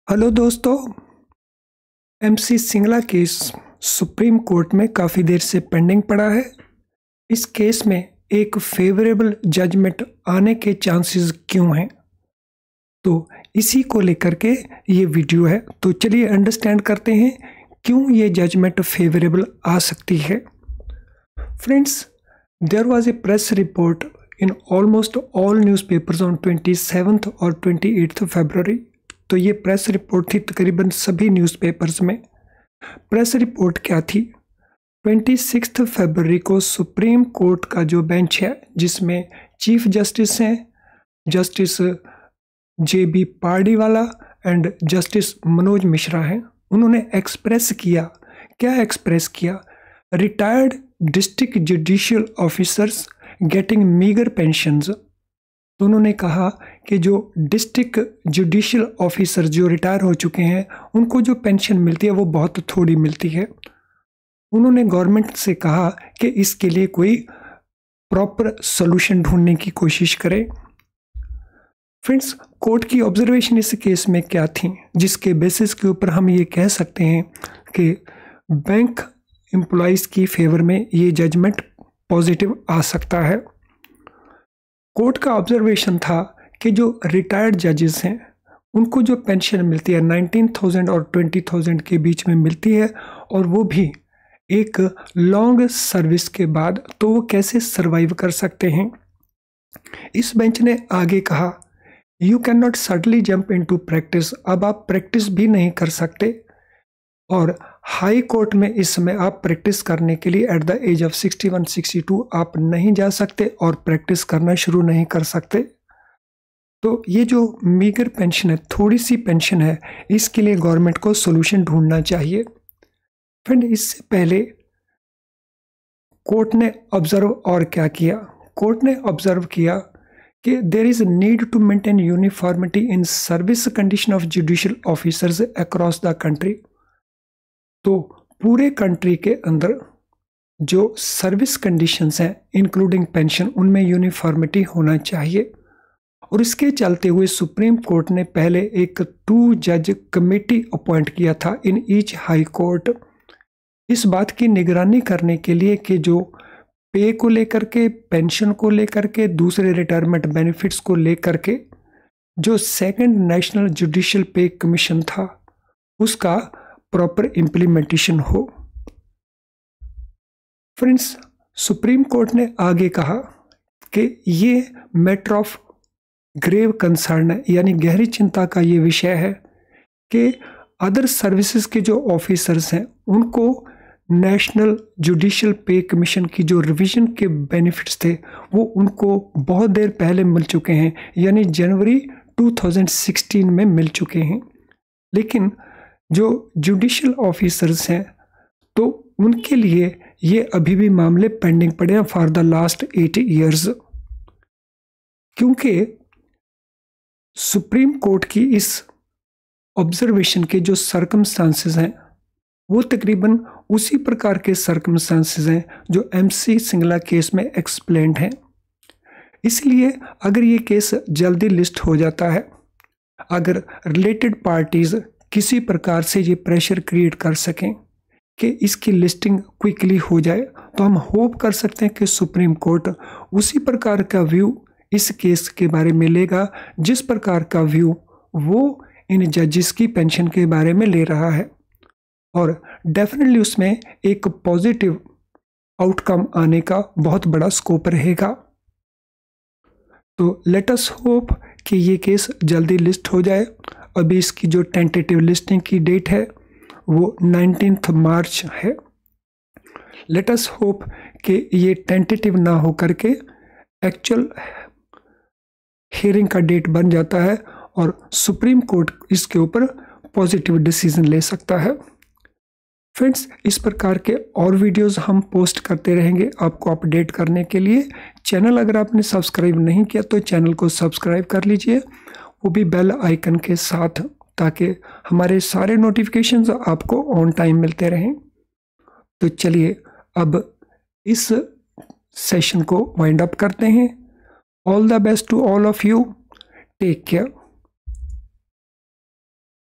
Hello दोस्तों। MC Singla case supreme court में काफ़ी देर से पेंडिंग पड़ा है। इस केस में एक फेवरेबल जजमेंट आने के चांसेस क्यों हैं, तो इसी को लेकर के ये वीडियो है। तो चलिए अंडरस्टैंड करते हैं क्यों ये जजमेंट फेवरेबल आ सकती है। Friends, there was a press report in almost all newspapers on 27th और 28th फरवरी। तो ये प्रेस रिपोर्ट थी तकरीबन सभी न्यूज़पेपर्स में। प्रेस रिपोर्ट क्या थी? 26 फरवरी को सुप्रीम कोर्ट का जो बेंच है, जिसमें चीफ जस्टिस हैं justice JB Pardiwala and justice Manoj Mishra हैं, उन्होंने एक्सप्रेस किया retired district judicial officers getting meagre pensions. तो उन्होंने कहा कि जो डिस्ट्रिक्ट जुडिशियल ऑफिसर जो रिटायर हो चुके हैं, उनको जो पेंशन मिलती है वो बहुत थोड़ी मिलती है। उन्होंने गवर्नमेंट से कहा कि इसके लिए कोई प्रॉपर सॉल्यूशन ढूंढने की कोशिश करे। फ्रेंड्स, कोर्ट की ऑब्जर्वेशन इस केस में क्या थी, जिसके बेसिस के ऊपर हम ये कह सकते हैं कि बैंक एम्प्लॉइज़ की फेवर में ये जजमेंट पॉजिटिव आ सकता है। कोर्ट का ऑब्जर्वेशन था कि जो रिटायर्ड जजेस हैं, उनको जो पेंशन मिलती है 19,000 और 20,000 के बीच में मिलती है, और वो भी एक लॉन्ग सर्विस के बाद, तो वो कैसे सरवाइव कर सकते हैं। इस बेंच ने आगे कहा, you can not suddenly jump into practice. अब आप प्रैक्टिस भी नहीं कर सकते, और हाई कोर्ट में इस समय आप प्रैक्टिस करने के लिए एट द एज ऑफ 61-62 आप नहीं जा सकते और प्रैक्टिस करना शुरू नहीं कर सकते। तो ये जो मीगर पेंशन है, थोड़ी सी पेंशन है, इसके लिए गवर्नमेंट को सॉल्यूशन ढूंढना चाहिए। फ्रेंड, इससे पहले कोर्ट ने ऑब्जर्व और क्या किया? कोर्ट ने ऑब्जर्व किया कि there is need to maintain uniformity in service condition of judicial officers across the country. तो पूरे कंट्री के अंदर जो सर्विस कंडीशंस हैं इंक्लूडिंग पेंशन, उनमें यूनिफॉर्मिटी होना चाहिए। और इसके चलते हुए सुप्रीम कोर्ट ने पहले एक 2 जज कमेटी अपॉइंट किया था इन ईच हाई कोर्ट, इस बात की निगरानी करने के लिए कि जो पे को लेकर के, पेंशन को लेकर के, दूसरे रिटायरमेंट बेनिफिट्स को लेकर के जो सेकंड नेशनल जुडिशियल पे कमीशन था, उसका प्रॉपर इम्प्लीमेंटेशन हो। फ्रेंड्स, सुप्रीम कोर्ट ने आगे कहा कि ये मैटर ऑफ ग्रेव कंसर्न है, यानी गहरी चिंता का ये विषय है कि अदर सर्विसेज के जो ऑफिसर्स हैं, उनको नेशनल जुडिशियल पे कमीशन की जो रिवीजन के बेनिफिट्स थे, वो उनको बहुत देर पहले मिल चुके हैं, यानी जनवरी 2016 में मिल चुके हैं। लेकिन जो जुडिशियल ऑफिसर्स हैं, तो उनके लिए ये अभी भी मामले पेंडिंग पड़े हैं फॉर द लास्ट 8 years, क्योंकि सुप्रीम कोर्ट की इस ऑब्जर्वेशन के जो सर्कमस्टांसेस हैं, वो तकरीबन उसी प्रकार के सर्कमस्टांसेस हैं जो एमसी सिंगला केस में एक्सप्लेन्ड हैं। इसलिए अगर ये केस जल्दी लिस्ट हो जाता है, अगर रिलेटेड पार्टीज किसी प्रकार से ये प्रेशर क्रिएट कर सकें कि इसकी लिस्टिंग क्विकली हो जाए, तो हम होप कर सकते हैं कि सुप्रीम कोर्ट उसी प्रकार का व्यू इस केस के बारे में लेगा जिस प्रकार का व्यू वो इन जजेस की पेंशन के बारे में ले रहा है, और डेफिनेटली उसमें एक पॉजिटिव आउटकम आने का बहुत बड़ा स्कोप रहेगा। तो लेट अस होप कि ये केस जल्दी लिस्ट हो जाए। अभी इसकी जो टेंटेटिव लिस्टिंग की डेट है वो 19 मार्च है। लेट अस होप कि ये टेंटेटिव ना हो करके एक्चुअल हियरिंग का डेट बन जाता है और सुप्रीम कोर्ट इसके ऊपर पॉजिटिव डिसीजन ले सकता है। फ्रेंड्स, इस प्रकार के और वीडियोस हम पोस्ट करते रहेंगे आपको अपडेट करने के लिए। चैनल अगर आपने सब्सक्राइब नहीं किया तो चैनल को सब्सक्राइब कर लीजिए, वो भी बेल आइकन के साथ, ताकि हमारे सारे नोटिफिकेशंस आपको ऑन टाइम मिलते रहें। तो चलिए अब इस सेशन को वाइंड अप करते हैं। All the best to all of you, take care.